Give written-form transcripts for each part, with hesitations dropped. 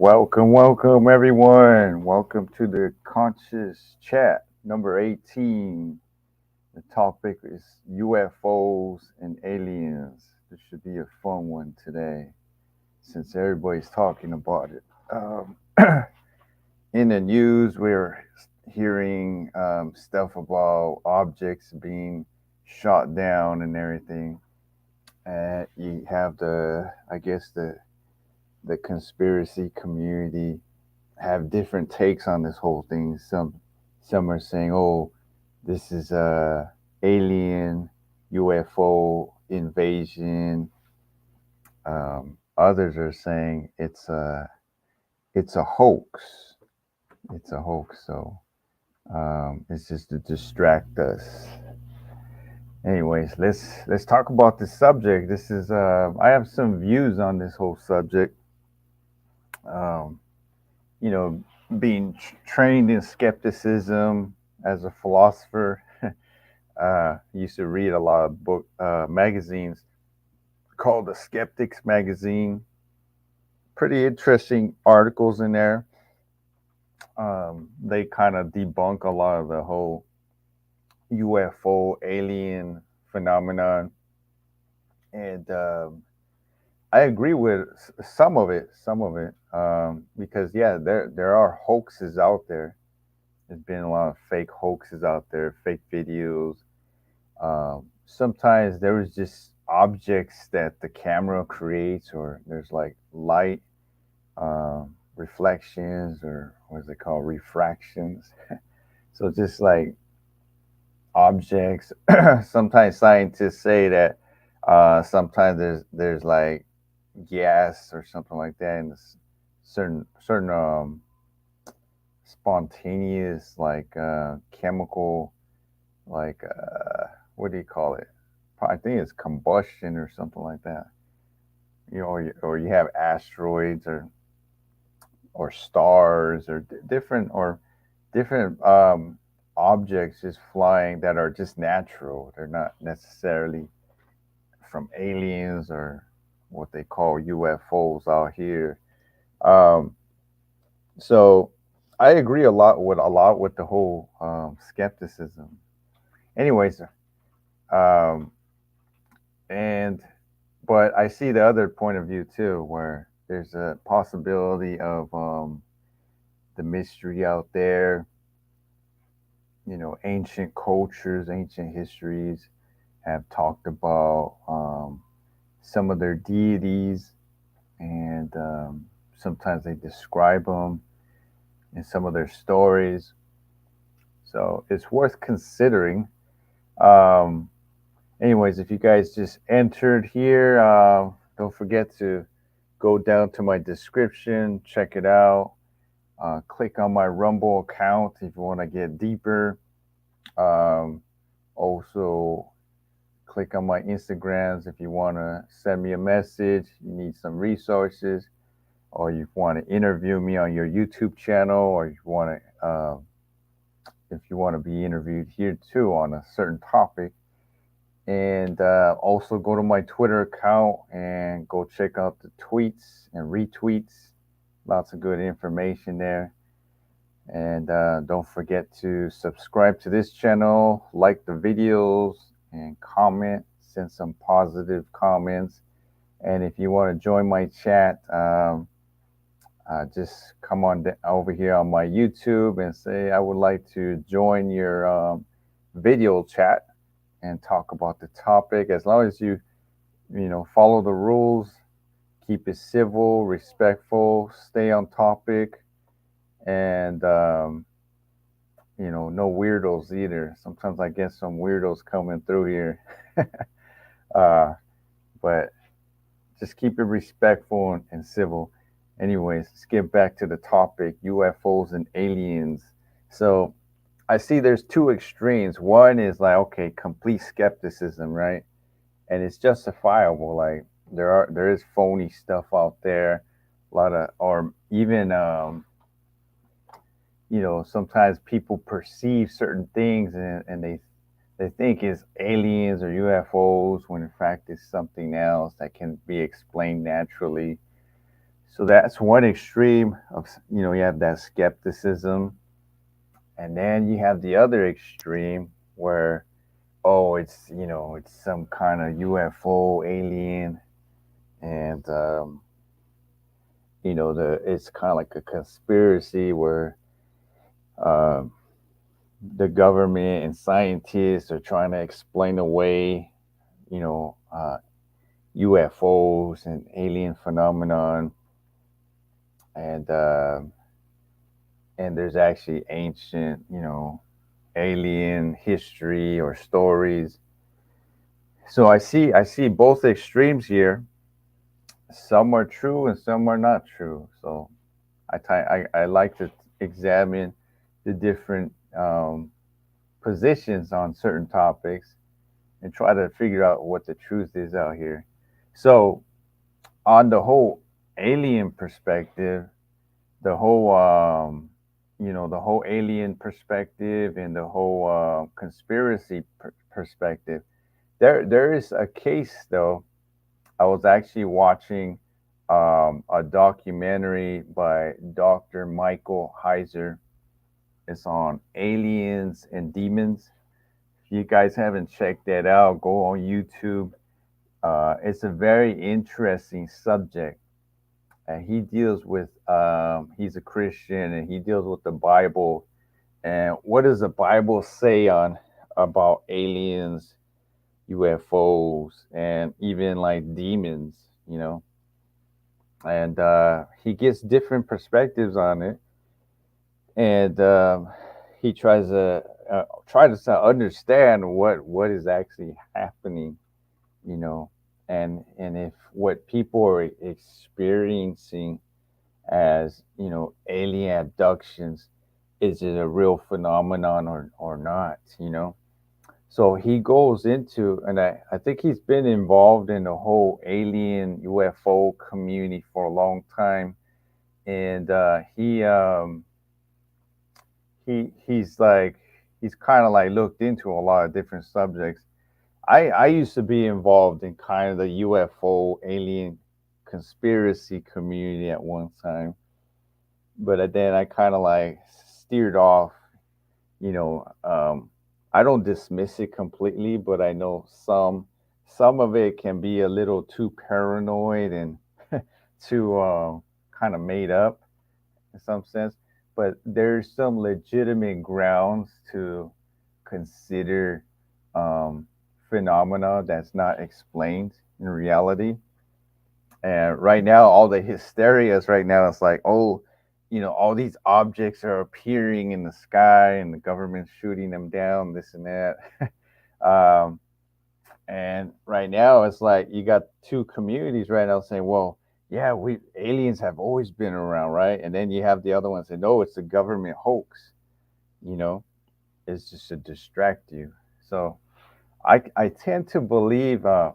Welcome everyone. Welcome to the Conscious Chat number 18. The topic is UFOs and aliens. This should be a fun one today since everybody's talking about it. In the news, we're hearing stuff about objects being shot down and everything. You have the conspiracy community have different takes on this whole thing. Some are saying, "Oh, this is a alien UFO invasion." Others are saying it's a hoax. It's a hoax. So it's just to distract us. Anyways, let's talk about this subject. This is I have some views on this whole subject. Um, you know, being trained in skepticism as a philosopher. Used to read a lot of magazines called the Skeptics magazine. Pretty interesting articles in there. They kind of debunk a lot of the whole UFO alien phenomenon, and I agree with some of it. Because yeah, there are hoaxes out there. There's been a lot of fake hoaxes out there, fake videos. Sometimes there is just objects that the camera creates, or there's like light reflections, or what's it called, refractions. So just like objects. Sometimes scientists say that sometimes there's like gas or something like that, and certain spontaneous like chemical like what do you call it? I think it's combustion or something like that. Or you have asteroids or stars or different objects just flying that are just natural. They're not necessarily from aliens or what they call UFOs out here. Um, so I agree a lot with the whole skepticism. Anyways, um, and but I see the other point of view too, where there's a possibility of the mystery out there. Ancient cultures, ancient histories have talked about some of their deities, and sometimes they describe them in some of their stories. So it's worth considering. Um, Anyways, if you guys just entered here, don't forget to go down to my description, check it out. Click on my Rumble account if you want to get deeper. Um, Also, click on my Instagrams if you want to send me a message, you need some resources, or you want to interview me on your YouTube channel, or if you want to be interviewed here too on a certain topic. And also go to my Twitter account and go check out the tweets and retweets. Lots of good information there. And don't forget to subscribe to this channel, like the videos, and comment. Send some positive comments. And if you want to join my chat, just come on over here on my YouTube and say, I would like to join your video chat and talk about the topic. As long as you follow the rules, keep it civil, respectful, stay on topic, and no weirdos either. Sometimes I get some weirdos coming through here. uh, but just keep it respectful and civil. Anyways, let's get back to the topic: UFOs and aliens. So I see there's two extremes. One is like, okay, complete skepticism, right? And it's justifiable. Like there is phony stuff out there, a lot of, or even sometimes people perceive certain things, and they think it's aliens or UFOs when in fact it's something else that can be explained naturally. So that's one extreme of, you have that skepticism, and then you have the other extreme where, oh, it's some kind of UFO alien, and it's kind of like a conspiracy where um, the government and scientists are trying to explain away, you know, UFOs and alien phenomenon, and there's actually ancient, alien history or stories. So I see both extremes here. Some are true and some are not true. So I like to examine the different positions on certain topics and try to figure out what the truth is out here. So on the whole alien perspective, the whole the whole alien perspective and the whole conspiracy perspective, there is a case though. I was actually watching a documentary by Dr. Michael Heiser. It's on aliens and demons. If you guys haven't checked that out, go on YouTube. It's a very interesting subject. And he deals with, he's a Christian and he deals with the Bible. And what does the Bible say on about aliens, UFOs, and even like demons, you know? And he gets different perspectives on it, and he tries to understand what is actually happening, you know, and if what people are experiencing as alien abductions, is it a real phenomenon or not, you know. So he goes into, and I think he's been involved in the whole alien UFO community for a long time, and he's kind of like looked into a lot of different subjects. I used to be involved in kind of the UFO alien conspiracy community at one time, but then I kind of like steered off. You know, I don't dismiss it completely, but I know some of it can be a little too paranoid and too kind of made up in some sense. But there's some legitimate grounds to consider um, phenomena that's not explained in reality. And right now, all the hysterias right now, it's like, oh, all these objects are appearing in the sky and the government's shooting them down, this and that. um, and right now, it's like you got two communities right now saying, well, yeah, we aliens have always been around, right? And then you have the other ones saying, no, it's a government hoax, you know, it's just to distract you. So I tend to believe, I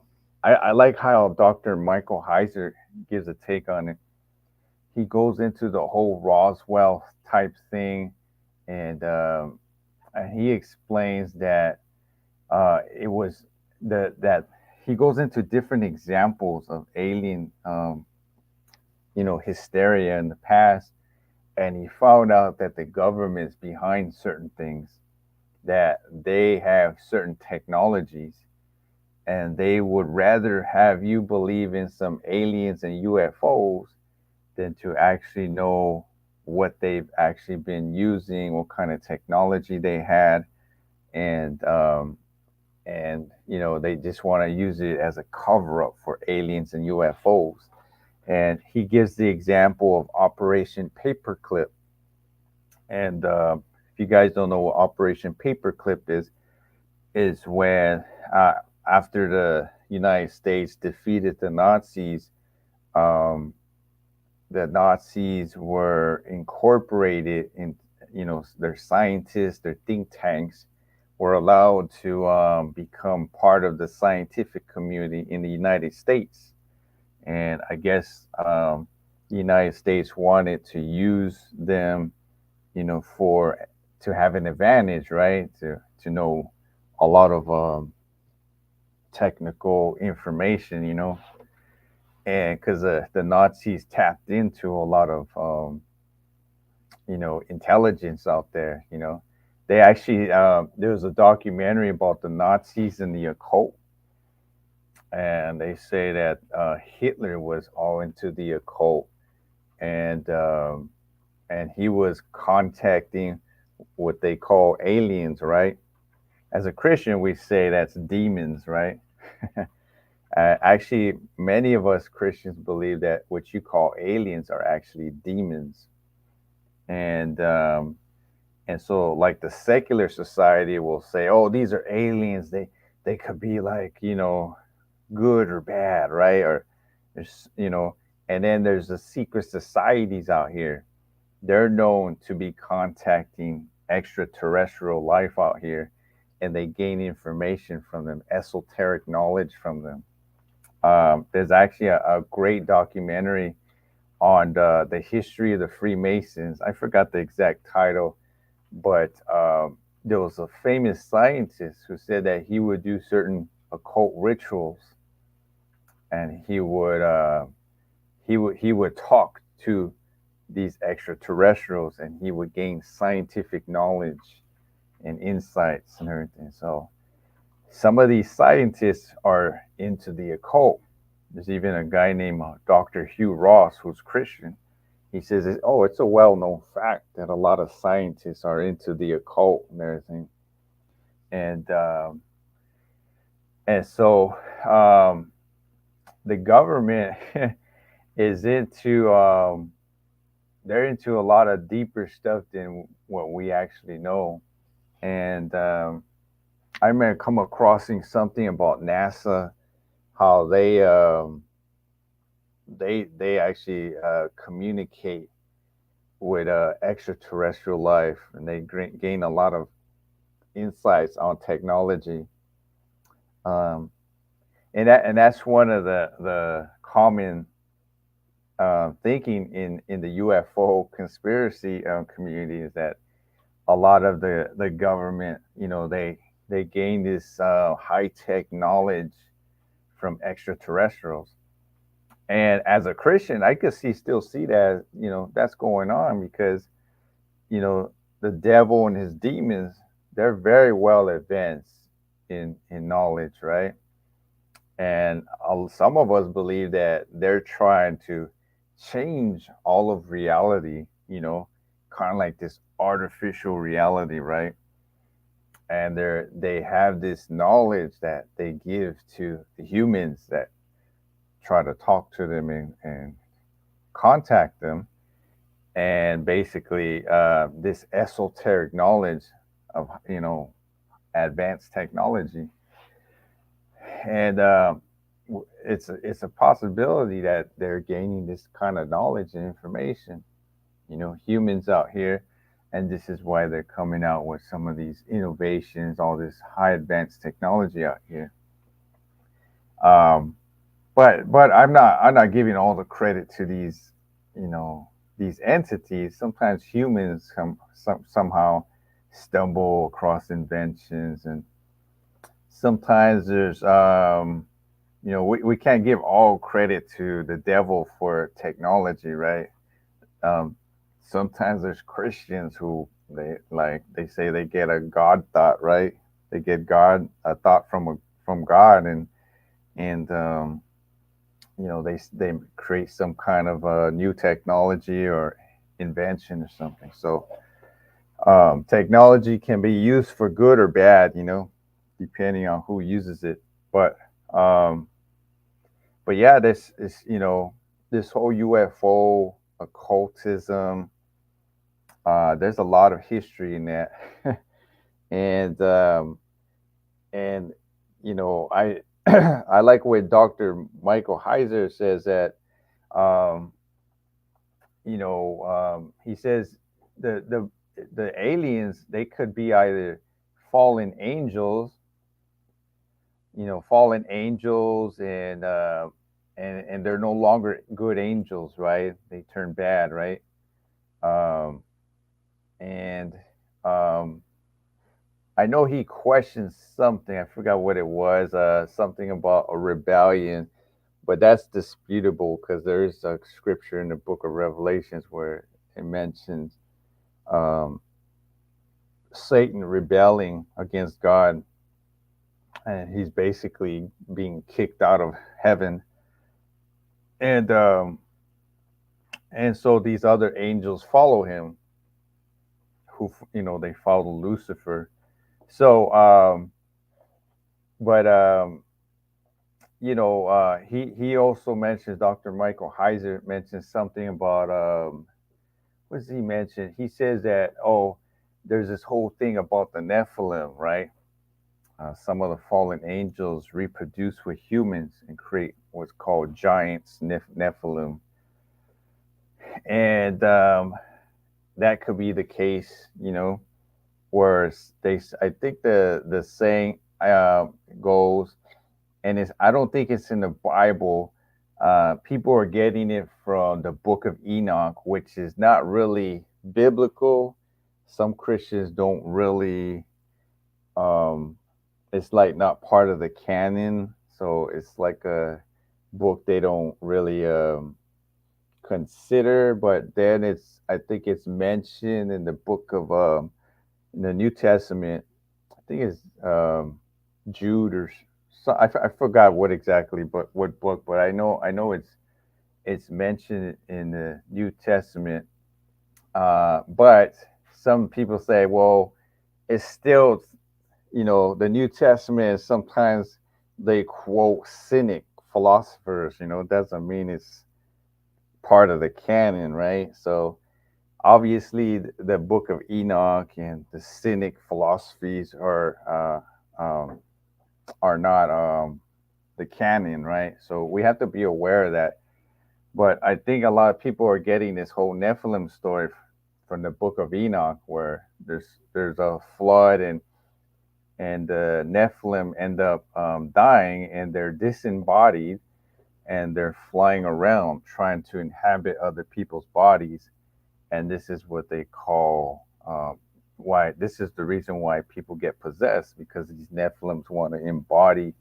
like how Dr. Michael Heiser gives a take on it. He goes into the whole Roswell type thing, and he explains that it was that he goes into different examples of alien, hysteria in the past, and he found out that the government's behind certain things, that they have certain technologies, and they would rather have you believe in some aliens and UFOs than to actually know what they've actually been using, what kind of technology they had, and they just want to use it as a cover up for aliens and UFOs. And he gives the example of Operation Paperclip. And if you guys don't know what Operation Paperclip is when after the United States defeated the Nazis, um, the Nazis were incorporated in, their scientists, their think tanks were allowed to become part of the scientific community in the United States. And I guess the United States wanted to use them, for to have an advantage, right? To know a lot of technical information, and because the Nazis tapped into a lot of intelligence out there. They actually there was a documentary about the Nazis and the occult, and they say that Hitler was all into the occult, and and he was contacting what they call aliens, right? As a Christian, we say that's demons, right? Actually, many of us Christians believe that what you call aliens are actually demons, and so like the secular society will say, "Oh, these are aliens. They could be like good or bad, right?" Or there's and then there's the secret societies out here. They're known to be contacting extraterrestrial life out here, and they gain information from them, esoteric knowledge from them. There's actually a great documentary on the history of the Freemasons. I forgot the exact title, but there was a famous scientist who said that he would do certain occult rituals, and he would talk to these extraterrestrials, and he would gain scientific knowledge and insights and everything. So some of these scientists are into the occult. There's even a guy named Dr. Hugh Ross who's Christian. He says, "Oh, it's a well-known fact that a lot of scientists are into the occult and everything." And so the government is into they're into a lot of deeper stuff than what we actually know. And I remember come across something about NASA, how they actually communicate with extraterrestrial life, and they gain a lot of insights on technology. Um, and that's one of the common thinking in the UFO conspiracy community is that a lot of the government, they gain this high tech knowledge from extraterrestrials. And as a Christian, I could still see that that's going on because you know the devil and his demons, they're very well advanced in knowledge, right? And some of us believe that they're trying to change all of reality, kind of like this artificial reality, right? And they have this knowledge that they give to the humans that try to talk to them and contact them, and basically this esoteric knowledge of advanced technology. And it's a possibility that they're gaining this kind of knowledge and information, humans out here, and this is why they're coming out with some of these innovations, all this high advanced technology out here. um, but I'm not giving all the credit to you know these entities. Sometimes humans somehow stumble across inventions, and sometimes there's we can't give all credit to the devil for technology, right? um, Sometimes there's Christians who they say they get a God thought, right? They get God a thought from God, and they create some kind of new technology or invention or something. So technology can be used for good or bad, depending on who uses it. But um, but yeah, this is this whole UFO occultism. There's a lot of history in that, and and I I like what Dr. Michael Heiser says that um, he says the the the aliens, they could be either fallen angels, fallen angels, and they're no longer good angels, right? They turn bad, right? Um, and um, I know he questioned something. I forgot what it was. Something about a rebellion, but that's disputable because there is a scripture in the book of Revelations where it mentions um, Satan rebelling against God, and he's basically being kicked out of heaven, and so these other angels follow him, who they follow Lucifer. So, but he also mentions, Dr. Michael Heiser mentions something about what does he mention? He says that, there's this whole thing about the Nephilim, right? Some of the fallen angels reproduce with humans and create what's called giants, Nephilim, and that could be the case, where I think the saying goes, and I don't think it's in the Bible. People are getting it from the Book of Enoch, which is not really biblical. Some Christians don't really. Um, it's like not part of the canon, so it's like a book they don't really consider. But then I think it's mentioned in the book of in the New Testament. I think it's Jude or so. I forgot what exactly, but what book. But I know it's mentioned in the New Testament. But some people say, well, it's still, the New Testament is sometimes they quote cynic philosophers. It doesn't mean it's part of the canon, right? So obviously, the Book of Enoch and the cynic philosophies are not the canon, right? So we have to be aware of that. But I think a lot of people are getting this whole Nephilim story from the Book of Enoch, where there's a flood, and the Nephilim end up dying, and they're disembodied, and they're flying around trying to inhabit other people's bodies, and this is what they call why this is the reason why people get possessed, because these Nephilims want to embody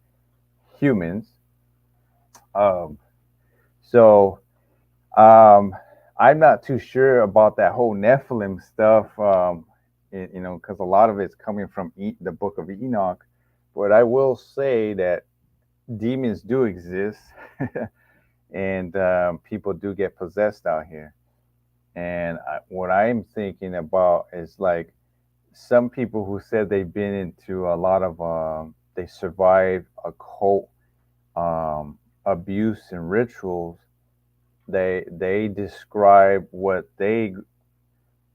humans. Um, so um, I'm not too sure about that whole Nephilim stuff, because a lot of it's coming from the Book of Enoch. But I will say that demons do exist, and people do get possessed out here. And what I'm thinking about is like some people who said they've been into a lot of, they survived occult abuse and rituals. They describe what they've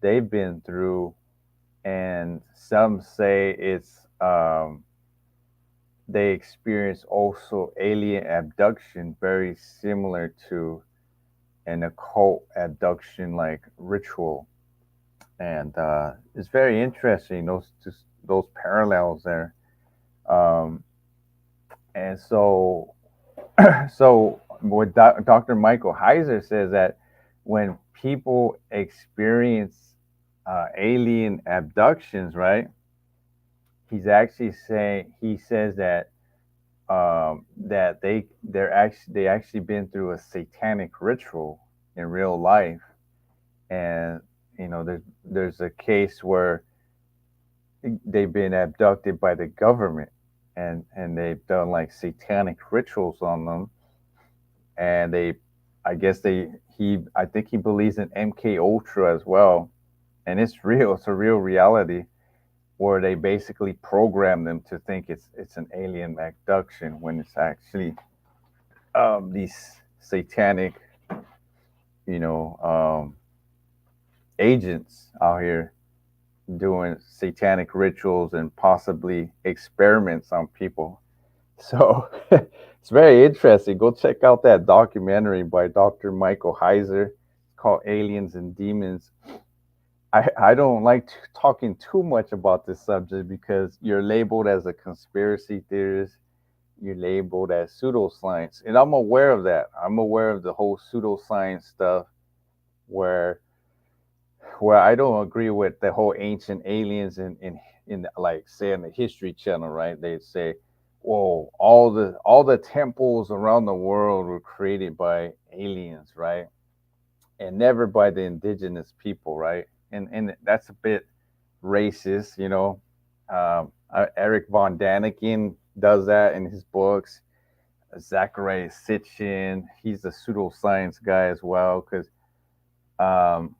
been through, and some say they experience also alien abduction, very similar to an occult abduction like ritual, and it's very interesting, those parallels there. Um, and so so what Dr. Michael Heiser says, that when people experience alien abductions, right? He says that they actually been through a satanic ritual in real life, and there's a case where they've been abducted by the government, and they've done like satanic rituals on them, and I guess I think he believes in MK Ultra as well, and it's real. It's a real reality where they basically program them to think it's an alien abduction when it's actually these satanic, you know, agents out here doing satanic rituals and possibly experiments on people. So it's very interesting. Go check out that documentary by Dr. Michael Heiser. It's called Aliens and Demons. I don't like talking too much about this subject because you're labeled as a conspiracy theorist. You're labeled as pseudoscience. And I'm aware of that. I'm aware of the whole pseudoscience stuff where I don't agree with the whole ancient aliens in like say on the History Channel, right? They say, whoa, all the temples around the world were created by aliens, right? And never by the indigenous people, right? And that's a bit racist, you know. Eric von Daniken does that in his books. Zachariah Sitchin, he's a pseudoscience guy as well, because um,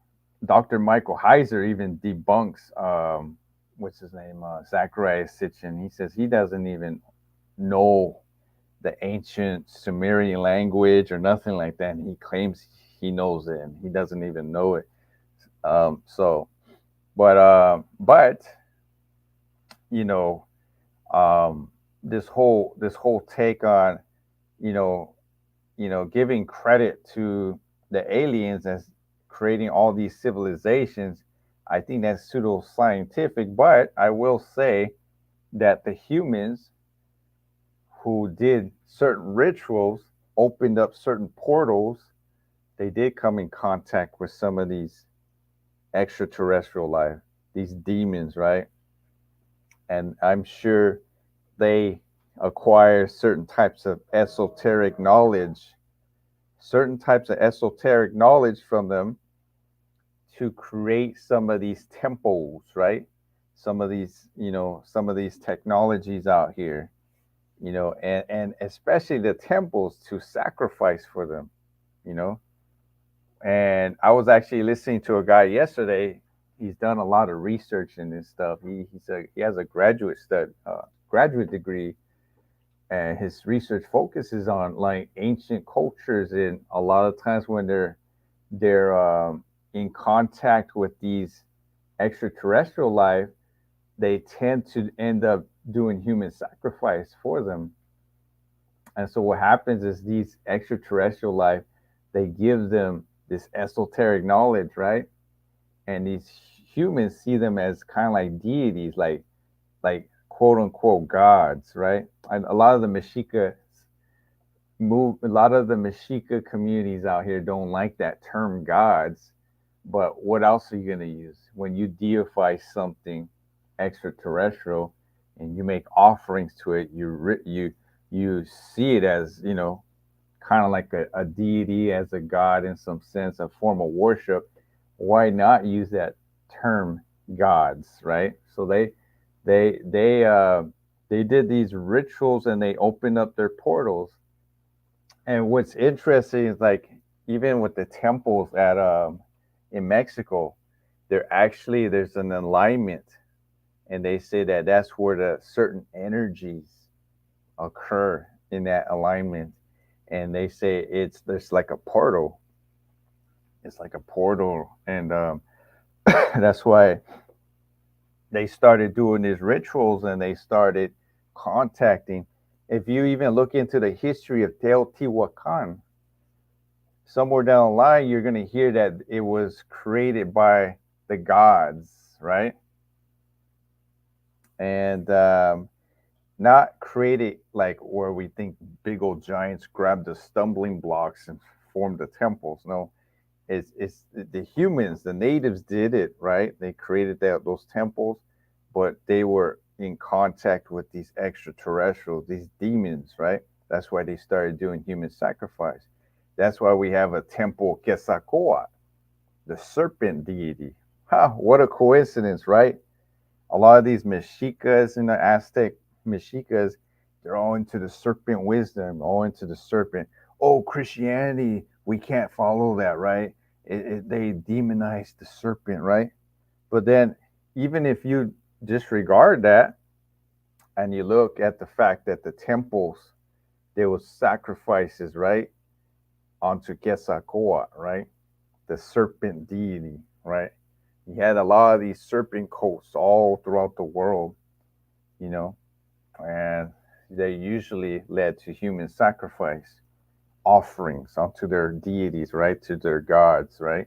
Dr. Michael Heiser even debunks what's his name, Zachariah Sitchin. He says he doesn't even know the ancient Sumerian language or nothing like that. And he claims he knows it, and he doesn't even know it. So, but you know, um, this whole take on you know giving credit to the aliens as creating all these civilizations. I think that's pseudo scientific, but I will say that the humans who did certain rituals opened up certain portals. They did come in contact with some of these extraterrestrial life, these demons, right? And I'm sure they acquire certain types of esoteric knowledge from them to create some of these temples, right? Some of these technologies out here, and especially the temples to sacrifice for them, you know. And I was actually listening to a guy yesterday. He's done a lot of research in this stuff. He has a graduate degree, and his research focuses on like ancient cultures. And a lot of times when they're in contact with these extraterrestrial life, they tend to end up doing human sacrifice for them. And so what happens is these extraterrestrial life, they give them this esoteric knowledge, right? And these humans see them as kind of like deities, like quote unquote gods, right? And a lot of the Mexica communities out here don't like that term gods. But what else are you going to use when you deify something extraterrestrial and you make offerings to it? You see it as kind of like a deity, as a god in some sense, a form of worship. Why not use that term gods, right? So they they uh, they did these rituals and they opened up their portals. And what's interesting is like even with the temples at in Mexico, there's an alignment, and they say that that's where the certain energies occur in that alignment, and they say there's like a portal. It's like a portal, and that's why they started doing these rituals and they started contacting. If you even look into the history of Teotihuacan, somewhere down the line, you're going to hear that it was created by the gods, right? And not created like where we think big old giants grabbed the stumbling blocks and formed the temples. No, it's the humans, the natives did it, right? They created those temples, but they were in contact with these extraterrestrials, these demons, right? That's why they started doing human sacrifice. That's why we have a temple Quetzalcoatl, the serpent deity. What a coincidence, right? A lot of these Mexicas and the Aztec Mexicas, they're all into the serpent wisdom, all into the serpent. Oh, Christianity, we can't follow that, right? They demonize the serpent, right? But then, even if you disregard that and you look at the fact that the temples, there was sacrifices, right, onto Quetzalcoatl, right, the serpent deity, right? You had a lot of these serpent cults all throughout the world, you know, and they usually led to human sacrifice offerings onto their deities, right, to their gods, right?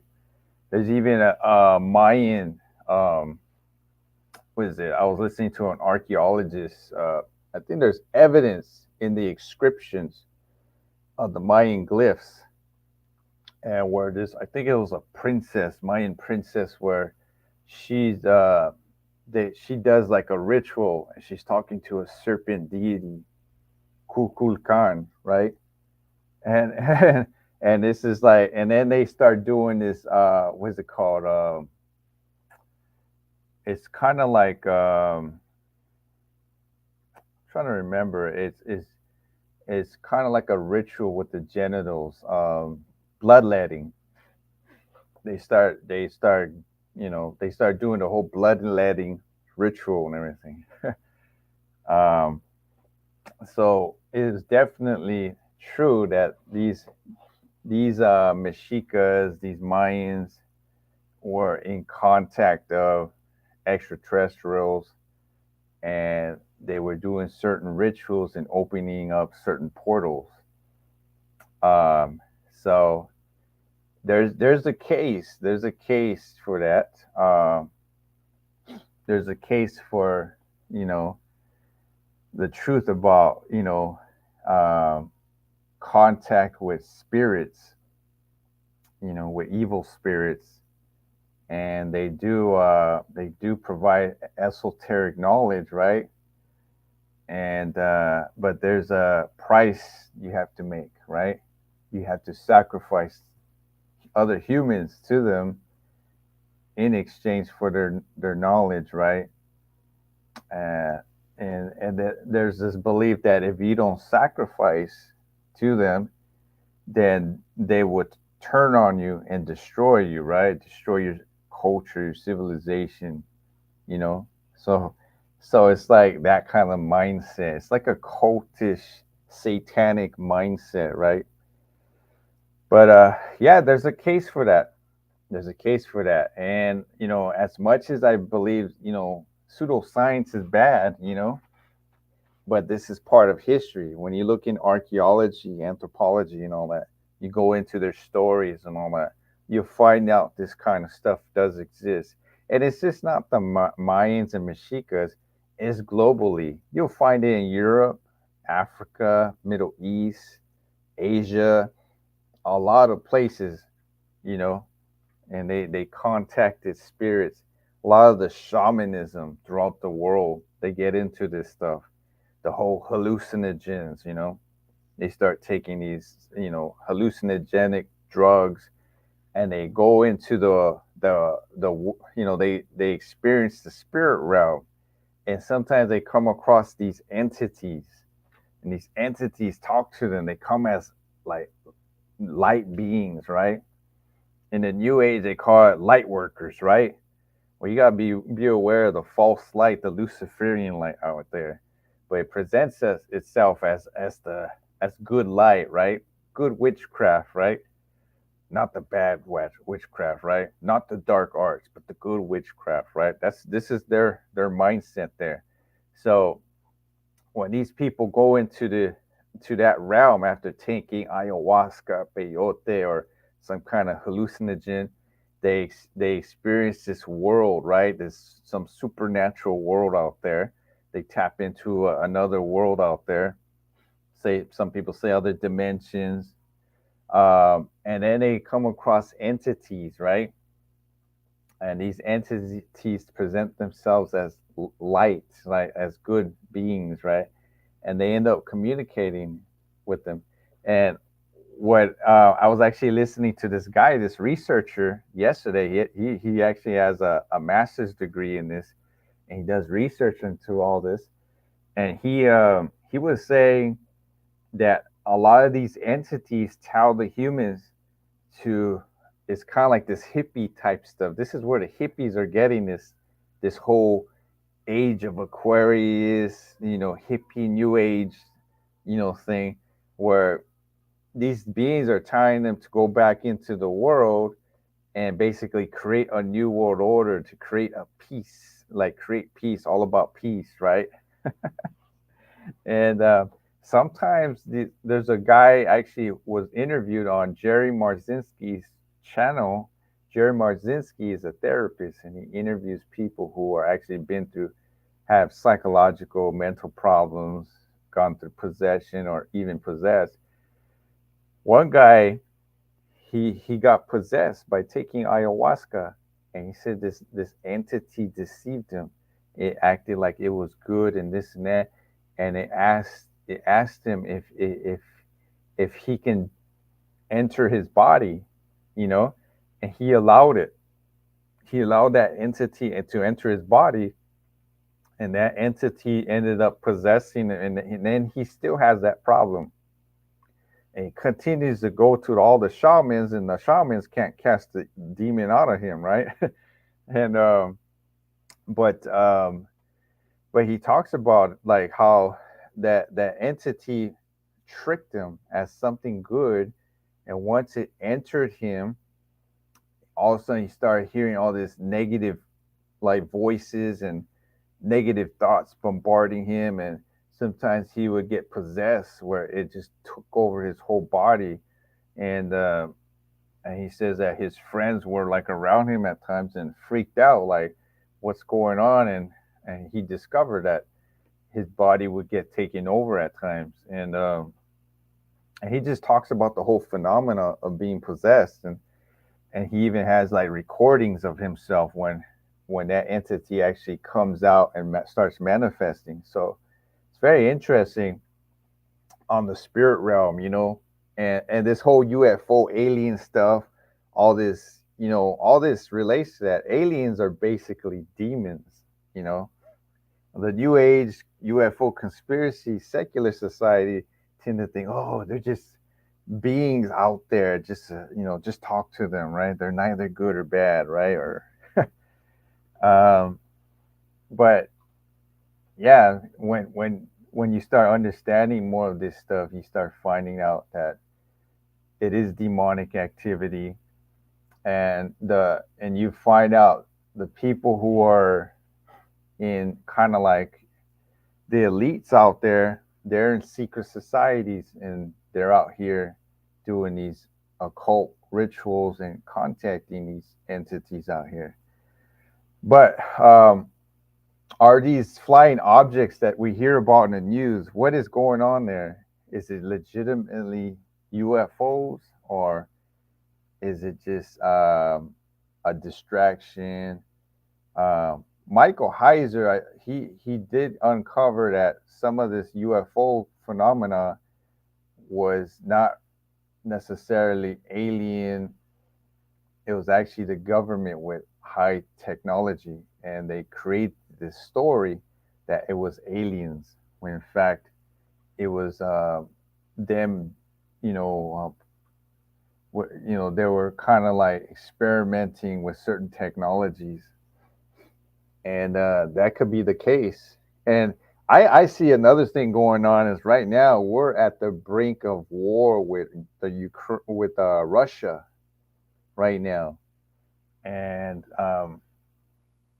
There's even a Mayan, what is it? I was listening to an archaeologist. I think there's evidence in the inscriptions of the Mayan glyphs, and where this, I think it was a princess, Mayan princess, where she's she does like a ritual and she's talking to a serpent deity, Kukulkan, right? And and this is like, and then they start doing this. What's it called? It's kind of like trying to remember. It's kind of like a ritual with the genitals. Bloodletting. They start they start doing the whole bloodletting ritual and everything. um, so it is definitely true that these Mexicas, these Mayans, were in contact of extraterrestrials, and they were doing certain rituals and opening up certain portals. Um, so there's a case for that. There's a case for you know the truth about um, contact with spirits, with evil spirits, and they do provide esoteric knowledge, right? And but there's a price you have to make, right? You have to sacrifice other humans to them in exchange for their knowledge, right? Uh, and that there's this belief that if you don't sacrifice to them, then they would turn on you and destroy you, right? Destroy your culture, your civilization, you know. So it's like that kind of mindset. It's like a cultish, satanic mindset, right? But yeah, there's a case for that. There's a case for that. And as much as I believe, pseudoscience is bad, but this is part of history. When you look in archaeology, anthropology, and all that, you go into their stories and all that, you find out this kind of stuff does exist. And it's just not the Mayans and Mexicas, it's globally. You'll find it in Europe, Africa, Middle East, Asia, a lot of places, you know, and they contacted spirits. A lot of the shamanism throughout the world, they get into this stuff, the whole hallucinogens, they start taking these, hallucinogenic drugs, and they go into they experience the spirit realm, and sometimes they come across these entities, and these entities talk to them. They come as like light beings, right? In the new age, they call it light workers, right? Well, you gotta be aware of the false light, the Luciferian light out there, but it presents itself as good light, right? Good witchcraft, right? Not the bad witchcraft, right? Not the dark arts, but the good witchcraft, right? This is their mindset there. So when these people go into the to that realm after taking ayahuasca, peyote, or some kind of hallucinogen, they experience this world, right? This some supernatural world out there. They tap into another world out there. Say some people say other dimensions, and then they come across entities, right? And these entities present themselves as light, like as good beings, right? And they end up communicating with them. And what I was actually listening to this guy, this researcher, yesterday. He actually has a master's degree in this, and he does research into all this. And he was saying that a lot of these entities tell the humans to, it's kind of like this hippie type stuff. This is where the hippies are getting this whole age of Aquarius, hippie new age, thing, where these beings are telling them to go back into the world and basically create a new world order, to create a peace, like create peace, all about peace, right? And sometimes there's a guy actually was interviewed on Jerry Marzinski's channel. Jerry Marzinski is a therapist, and he interviews people who are actually been through, have psychological mental problems, gone through possession or even possessed. One guy, he got possessed by taking ayahuasca, and he said this entity deceived him. It acted like it was good and this and that, and it asked it asked him if he can enter his body, you know, and he allowed it. He allowed that entity to enter his body, and that entity ended up possessing him, and then he still has that problem. And he continues to go to all the shamans, and the shamans can't cast the demon out of him, right? and but but he talks about like how that entity tricked him as something good, and once it entered him, all of a sudden he started hearing all this negative like voices and negative thoughts bombarding him, and sometimes he would get possessed where it just took over his whole body. And uh and he says that his friends were like around him at times and freaked out like what's going on, and he discovered that his body would get taken over at times. And he just talks about the whole phenomena of being possessed, and he even has like recordings of himself when that entity actually comes out and starts manifesting. So it's very interesting on the spirit realm, and this whole UFO alien stuff, all this, all this relates to that. Aliens are basically demons, you know. The New Age UFO conspiracy secular society tend to think, oh, they're just beings out there. Just just talk to them, right? They're neither good or bad, right? Or um, but yeah, when you start understanding more of this stuff, you start finding out that it is demonic activity, and you find out the people who are in kind of like the elites out there, they're in secret societies and they're out here doing these occult rituals and contacting these entities out here. But are these flying objects that we hear about in the news, what is going on there? Is it legitimately UFOs, or is it just a distraction? Michael Heiser, he did uncover that some of this UFO phenomena was not necessarily alien. It was actually the government with high technology, and they create this story that it was aliens, when in fact it was them. You know, they were kind of like experimenting with certain technologies, and that could be the case. And I see another thing going on is right now we're at the brink of war with Russia right now, and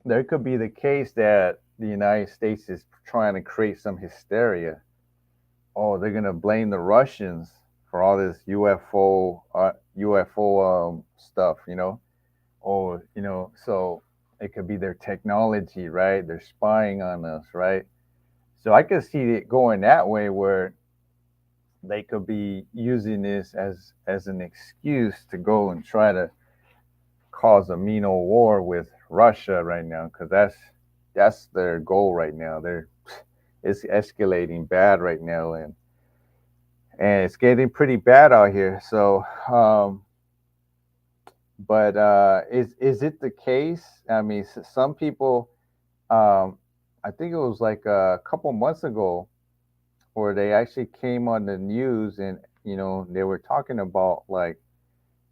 there could be the case that the United States is trying to create some hysteria. Oh, they're gonna blame the Russians for all this UFO stuff, Or so it could be their technology, right? They're spying on us, right? So I could see it going that way, where they could be using this as an excuse to go and try to cause a mean old war with Russia right now, because that's their goal right now. It's escalating bad right now, and it's getting pretty bad out here. So, but is it the case? I mean, some people, um, I think it was like a couple months ago, where they actually came on the news, and they were talking about like,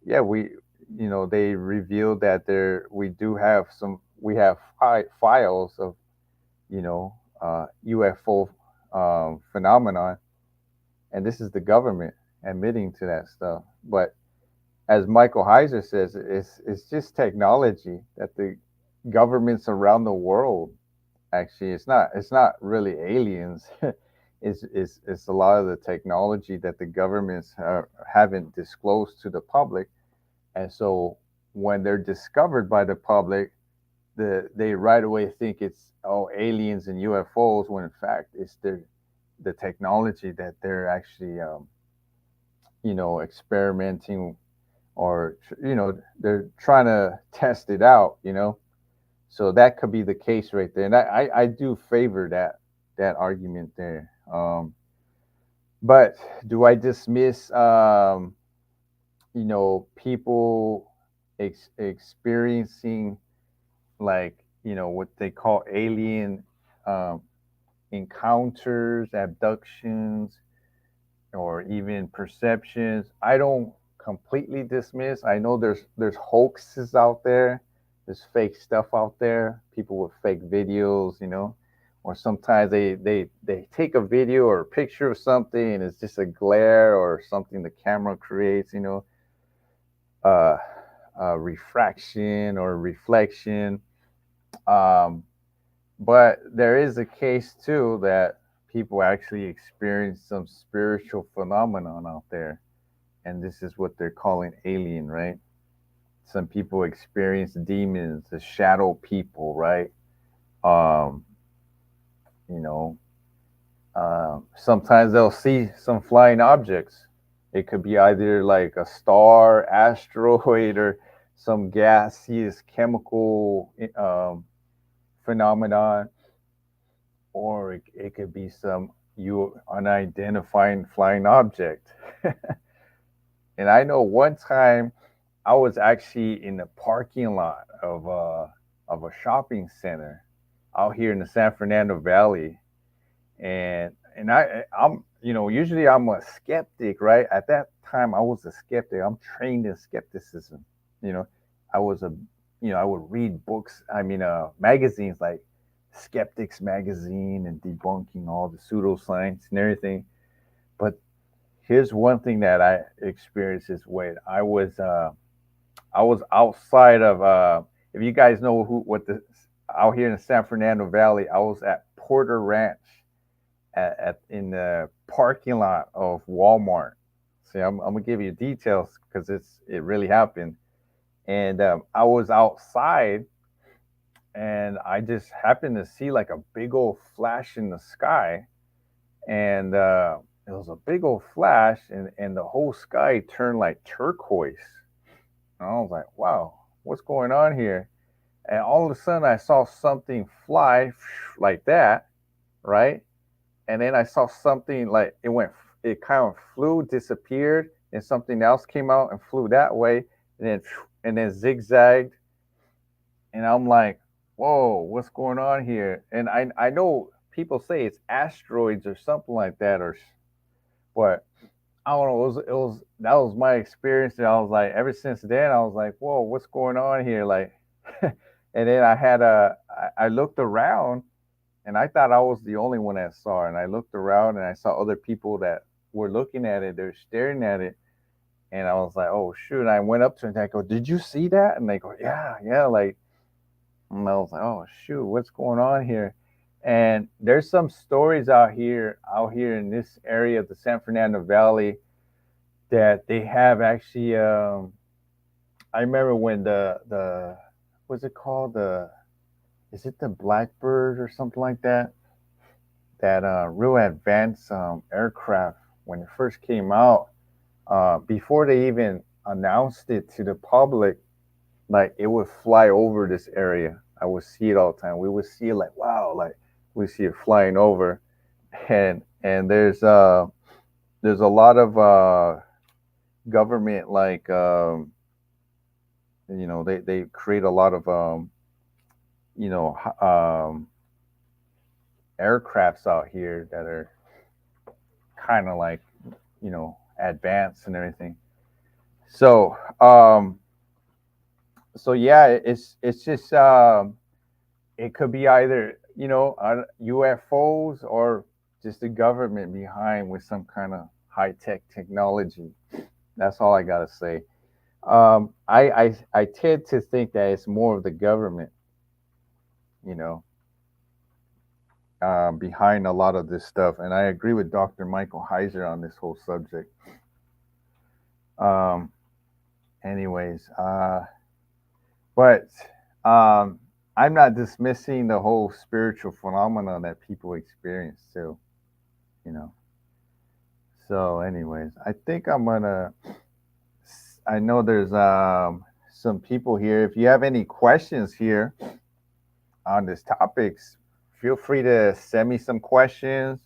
yeah, they revealed that we have files of UFO phenomenon, and this is the government admitting to that stuff. But as Michael Heiser says, it's just technology that the governments around the world, actually, it's not really aliens. It's a lot of the technology that the governments haven't disclosed to the public, and so when they're discovered by the public, they right away think it's aliens and UFOs, when in fact it's the technology that they're actually experimenting, or they're trying to test it out. So that could be the case right there, and I do favor that argument there. But do I dismiss, people experiencing, like, what they call alien um, encounters, abductions, or even perceptions? I don't completely dismiss. I know there's hoaxes out there, there's fake stuff out there, people with fake videos, or sometimes they take a video or a picture of something and it's just a glare or something the camera creates, uh, refraction or reflection. Um, but there is a case too that people actually experience some spiritual phenomenon out there, and this is what they're calling alien, right? Some people experience demons, the shadow people, right? Um, you know, Sometimes they'll see some flying objects. It could be either like a star, asteroid, or some gaseous chemical phenomenon, or it could be some unidentified flying object. And I know one time I was actually in the parking lot of a shopping center out here in the San Fernando Valley, and I'm usually I'm a skeptic, right? At that time I was a skeptic. I'm trained in skepticism. You know, I was a I would read books. I mean, magazines like Skeptics magazine and debunking all the pseudoscience and everything. But here's one thing that I experienced is when I was outside of if you guys know who what the out here in the San Fernando Valley, I was at Porter Ranch at in the parking lot of Walmart. See, I'm gonna give you details because it really happened. And I was outside, and I just happened to see like a big old flash in the sky, and it was a big old flash, and the whole sky turned like turquoise. And I was like, wow, what's going on here? And all of a sudden, I saw something fly like that, right? And then I saw something like it kind of flew, disappeared, and something else came out and flew that way, and then zigzagged, and I'm like, whoa, what's going on here? And I know people say it's asteroids or something like that, but I don't know. It was that was my experience, and I was like, ever since then, I was like, whoa, what's going on here? Like, and then I looked around, and I thought I was the only one that saw it. And I looked around, and I saw other people that were looking at it. They're staring at it, and I was like, oh shoot! And I went up to them and I go, did you see that? And they go, yeah, yeah. Like, and I was like, oh shoot, what's going on here? And there's some stories out here in this area of the San Fernando Valley that they have actually. I remember when the what's it called, the is it the Blackbird or something like that? That real advanced aircraft when it first came out, before they even announced it to the public, like it would fly over this area. I would see it all the time. We would see it like wow, like we see it flying over, and there's a lot of government like they create a lot of you know aircrafts out here that are kind of like advanced and everything. So yeah, it's just it could be either UFOs or just the government behind with some kind of high tech technology. That's all I gotta say. I tend to think that it's more of the government, you know, behind a lot of this stuff, and I agree with Dr. Michael Heiser on this whole subject. Um, anyways, but I'm not dismissing the whole spiritual phenomenon that people experience too, you know. So, anyways, I think I'm gonna. I know there's some people here. If you have any questions here on this topics, feel free to send me some questions,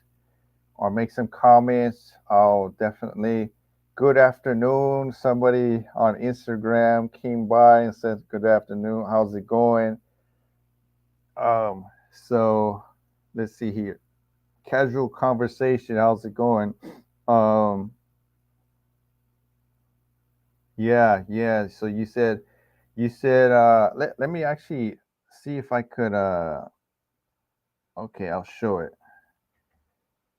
or make some comments. I'll definitely. Good afternoon. Somebody on Instagram came by and said, "Good afternoon. How's it going?" So let's see here. Casual conversation. How's it going? Um, yeah, yeah. So you said let me actually see if I could okay, I'll show it.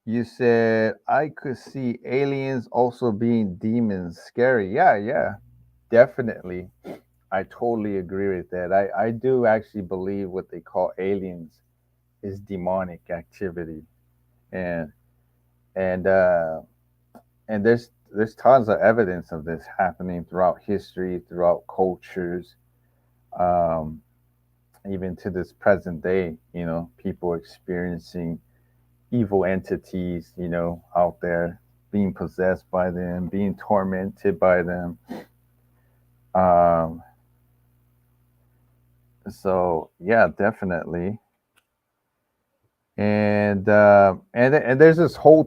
You said I could see aliens also being demons. Scary. Yeah, yeah. Definitely. I totally agree with that. I do actually believe what they call aliens is demonic activity. And and there's tons of evidence of this happening throughout history, throughout cultures, um, even to this present day. People experiencing evil entities, out there being possessed by them, being tormented by them. Um, so yeah, definitely. And there's this whole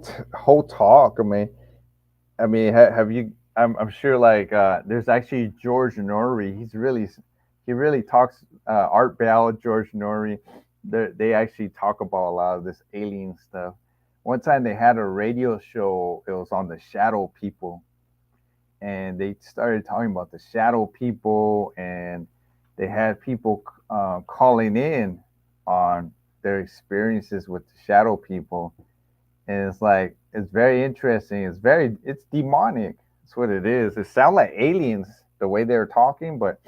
talk. I mean, have you? I'm sure like there's actually George Norrie. He really talks Art Bell, George Norrie. They actually talk about a lot of this alien stuff. One time they had a radio show. It was on the shadow people, and they started talking about the shadow people, and they had people calling in on their experiences with the shadow people. And it's like it's very interesting. It's demonic. That's what it is. It sounds like aliens the way they're talking, but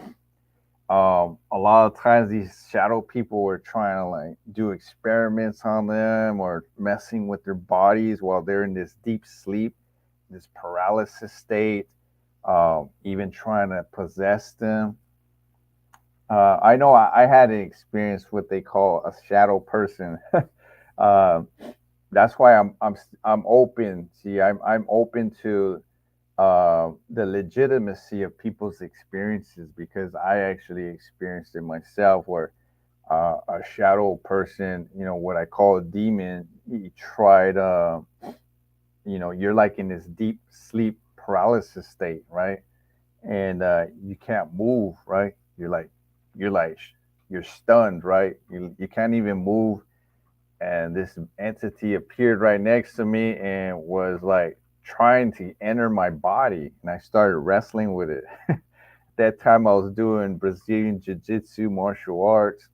a lot of times these shadow people were trying to like do experiments on them or messing with their bodies while they're in this deep sleep, this paralysis state, even trying to possess them. I know I had an experience what they call a shadow person. uh, that's why I'm open. See, I'm open to the legitimacy of people's experiences because I actually experienced it myself. Where a shadow person, what I call a demon, he tried. You're like in this deep sleep paralysis state, right? And you can't move, right? You're like you're stunned, right? You can't even move. And this entity appeared right next to me and was like trying to enter my body, and I started wrestling with it. That time I was doing Brazilian jiu-jitsu martial arts,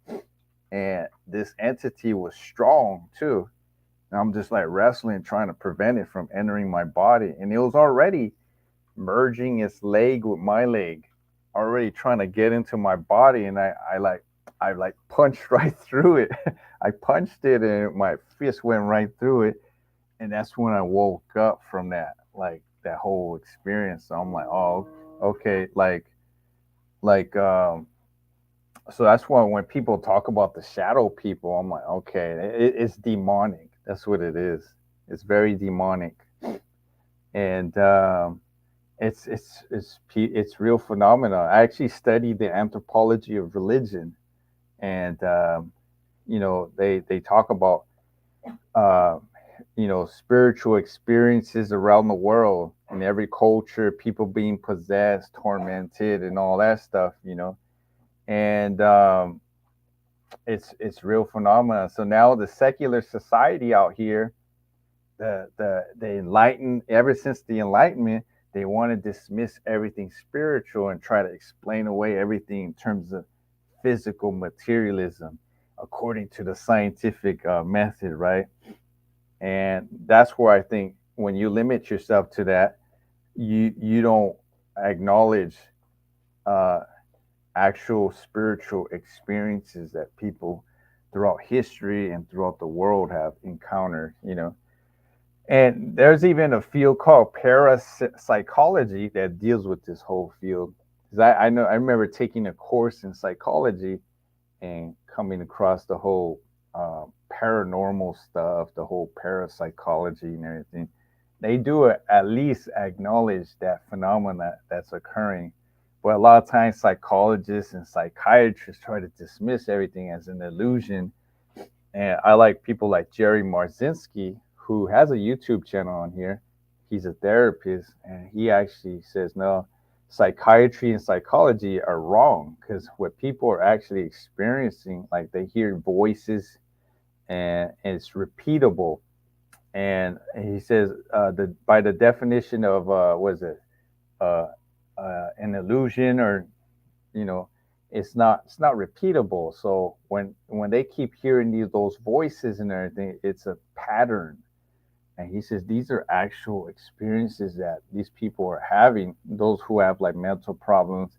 and this entity was strong too. And I'm just like wrestling, trying to prevent it from entering my body, and it was already merging its leg with my leg, already trying to get into my body, and I punched right through it. I punched it, and my fist went right through it, and that's when I woke up from that whole experience. So I'm like, oh, okay, like. So that's why when people talk about the shadow people, I'm like, okay, it's demonic. That's what it is. It's very demonic, and it's real phenomena. I actually studied the anthropology of religion, and they talk about uh, spiritual experiences around the world in every culture, people being possessed, tormented, and all that stuff. And it's real phenomena. So now the secular society out here, the enlightened, ever since the Enlightenment, they want to dismiss everything spiritual and try to explain away everything in terms of physical materialism, according to the scientific method, right? And that's where I think when you limit yourself to that, you don't acknowledge uh, actual spiritual experiences that people throughout history and throughout the world have encountered. And there's even a field called parapsychology that deals with this whole field. 'Cause I remember taking a course in psychology and coming across the whole paranormal stuff, the whole parapsychology and everything. They do at least acknowledge that phenomena that's occurring. But a lot of times, psychologists and psychiatrists try to dismiss everything as an illusion. And I like people like Jerry Marzinski, who has a YouTube channel on here. He's a therapist, and he actually says no, psychiatry and psychology are wrong because what people are actually experiencing, like they hear voices and it's repeatable. And he says the by the definition of what is it uh, an illusion, or you know, it's not repeatable. So when they keep hearing those voices and everything, it's a pattern. And he says these are actual experiences that these people are having, those who have like mental problems,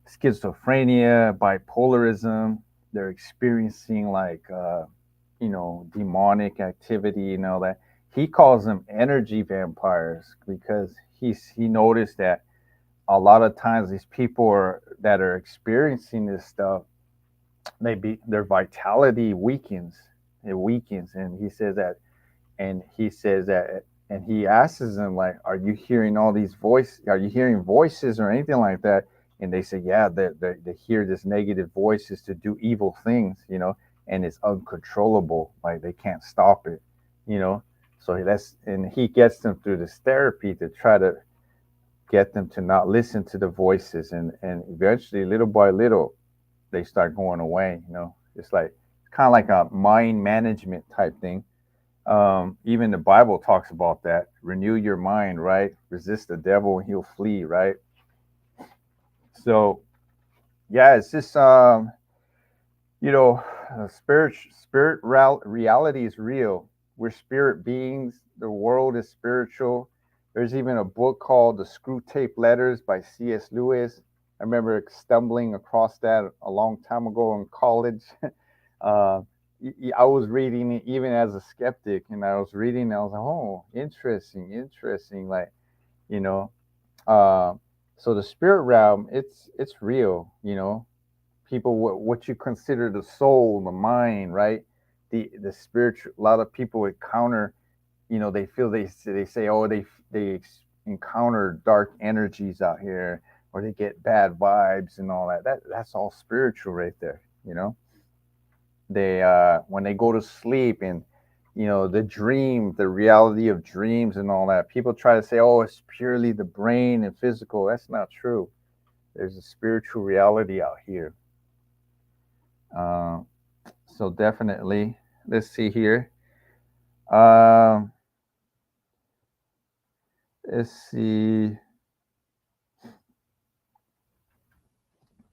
schizophrenia, bipolarism. They're experiencing like demonic activity and all that. He calls them energy vampires because he noticed that a lot of times these people that are experiencing this stuff, their vitality weakens. It weakens, and he says that, and he asks them like, "Are you hearing all these voices? Are you hearing voices or anything like that?" And they say, "Yeah, they hear this negative voices to do evil things, and it's uncontrollable. Like they can't stop it, you know." So he gets them through this therapy to try to get them to not listen to the voices, and eventually, little by little, they start going away. It's like kind of like a mind management type thing. Even the Bible talks about that. Renew your mind, right? Resist the devil and he'll flee, right? So yeah, it's just reality is real. We're spirit beings. The world is spiritual. There's even a book called The Screw Tape Letters by C.S. Lewis. I remember stumbling across that a long time ago in college. uh, I was reading it even as a skeptic, and I was reading. I was like, "Oh, interesting, interesting." Like, you know, uh, so the spirit realm, it's real. People, what you consider the soul, the mind, right? The spiritual. A lot of people encounter, they feel they say, oh, they encounter dark energies out here, or they get bad vibes and all that. That's all spiritual right there. They when they go to sleep, and the reality of dreams and all that. People try to say, oh, it's purely the brain and physical. That's not true. There's a spiritual reality out here. Uh, so definitely, let's see here. Um, let's see.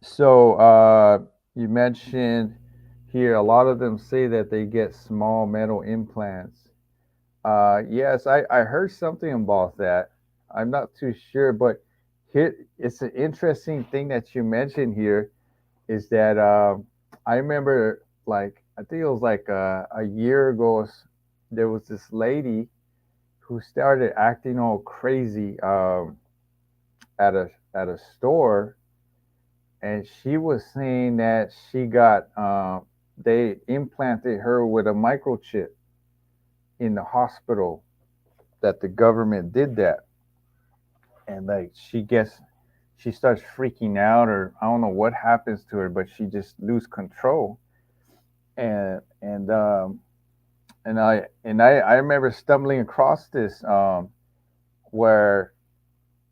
So you mentioned here a lot of them say that they get small metal implants. Yes, I heard something about that. I'm not too sure, but here it's an interesting thing that you mentioned here is that I remember, like, I think it was like a year ago, there was this lady who started acting all crazy at a store, and she was saying that she got they implanted her with a microchip in the hospital, that the government did that. And like she starts freaking out, or I don't know what happens to her, but she just lose control. And and um and i and i, I remember stumbling across this, where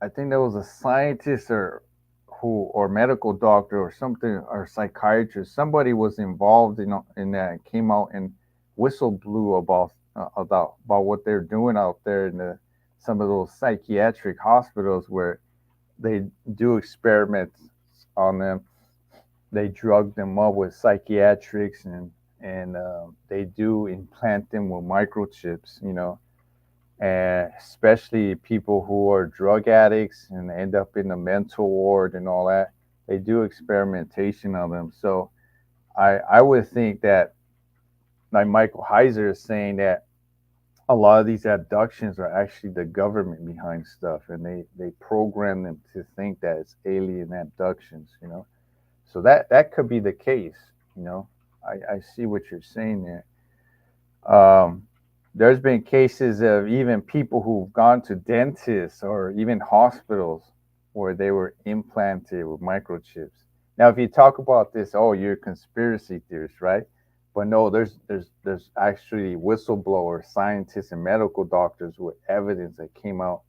I think there was a scientist or medical doctor or something, or psychiatrist. Somebody was involved in that, and came out and whistle blew about what they're doing out there in some of those psychiatric hospitals, where they do experiments on them. They drug them up with psychiatrics, and they do implant them with microchips. And especially people who are drug addicts and end up in the mental ward and all that. They do experimentation on them. So I would think that, like Michael Heiser is saying, that a lot of these abductions are actually the government behind stuff, and they program them to think that it's alien abductions. So that could be the case. you know I see what you're saying there. um, there's been cases of even people who've gone to dentists or even hospitals where they were implanted with microchips. Now, if you talk about this, oh, you're a conspiracy theorist, right? But no, there's actually whistleblowers, scientists, and medical doctors with evidence that came out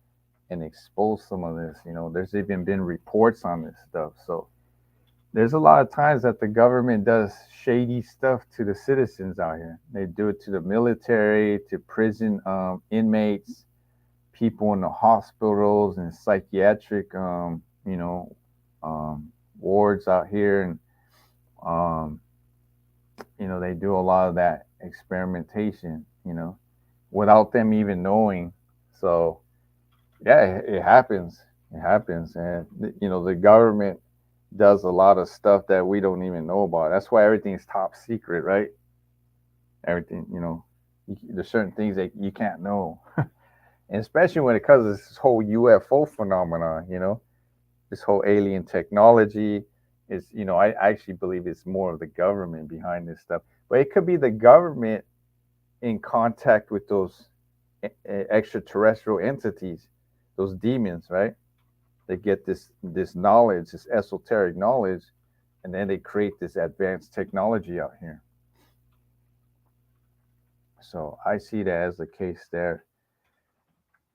and exposed some of this. There's even been reports on this stuff. So there's a lot of times that the government does shady stuff to the citizens out here. They do it to the military, to prison inmates, people in the hospitals and psychiatric, wards out here, and um, they do a lot of that experimentation, without them even knowing. So yeah, it happens. It happens, and the government does a lot of stuff that we don't even know about. That's why everything's top secret, right? Everything, there's certain things that you can't know, and especially when it comes to this whole UFO phenomenon. This whole alien technology is, I actually believe it's more of the government behind this stuff, but it could be the government in contact with those extraterrestrial entities, those demons, right? They get this knowledge, this esoteric knowledge, and then they create this advanced technology out here. So I see that as the case there.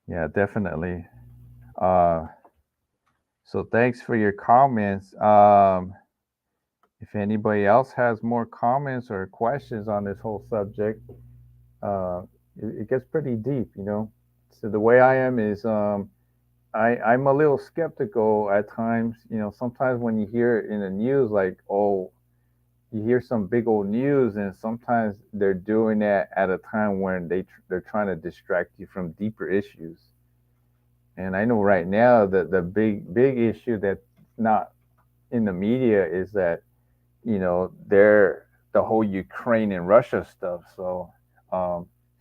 Yeah, definitely. Uh, so thanks for your comments. If anybody else has more comments or questions on this whole subject, uh, it gets pretty deep. So the way I am is I'm a little skeptical at times. Sometimes when you hear it in the news, like, oh, you hear some big old news, and sometimes they're doing that at a time when they're trying to distract you from deeper issues. And I know right now that the big issue that's not in the media is that they're the whole Ukraine and Russia stuff. So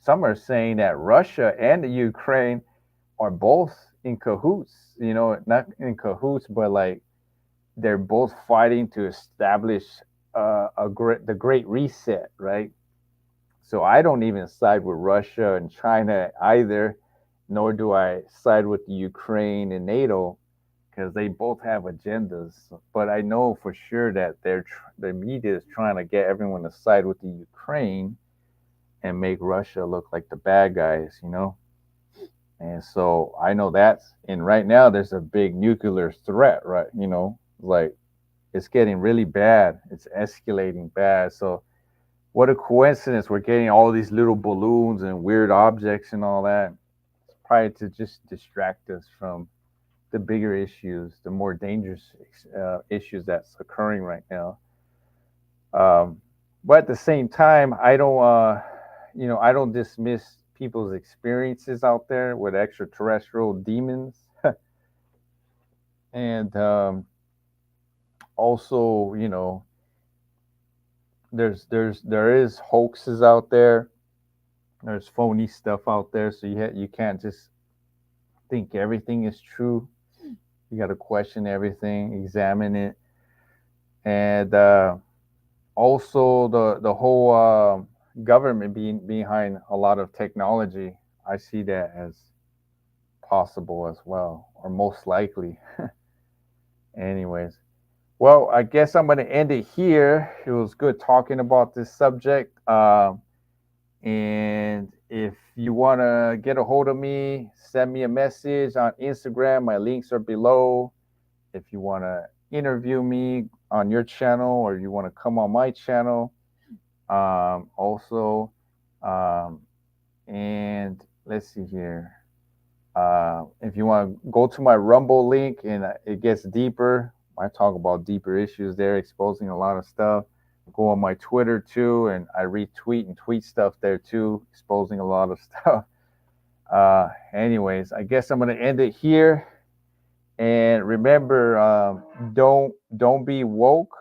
some are saying that Russia and the Ukraine are both in cahoots. Not in cahoots, but like they're both fighting to establish the Great Reset, right? So I don't even side with Russia and China either, nor do I side with the Ukraine and NATO, because they both have agendas. But I know for sure that the media is trying to get everyone to side with the Ukraine and make Russia look like the bad guys. And so I know and right now there's a big nuclear threat, right? Like it's getting really bad. It's escalating bad. So what a coincidence we're getting all these little balloons and weird objects and all that. It's probably to just distract us from the bigger issues, the more dangerous issues that's occurring right now. But at the same time, I don't dismiss people's experiences out there with extraterrestrial demons, and also, there is hoaxes out there. There's phony stuff out there, so you can't just think everything is true. You got to question everything, examine it, and also the whole government being behind a lot of technology. I see that as possible as well, or most likely. Anyways, well, I guess I'm going to end it here. It was good talking about this subject. And if you want to get a hold of me, send me a message on Instagram. My links are below. If you want to interview me on your channel, or you want to come on my channel, also, and let's see here. If you want to go to my Rumble link, and it gets deeper, I talk about deeper issues there, exposing a lot of stuff. Go on my Twitter too, and I retweet and tweet stuff there too, exposing a lot of stuff. Anyways, I guess I'm gonna end it here. And remember, don't be woke,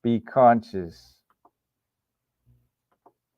be conscious.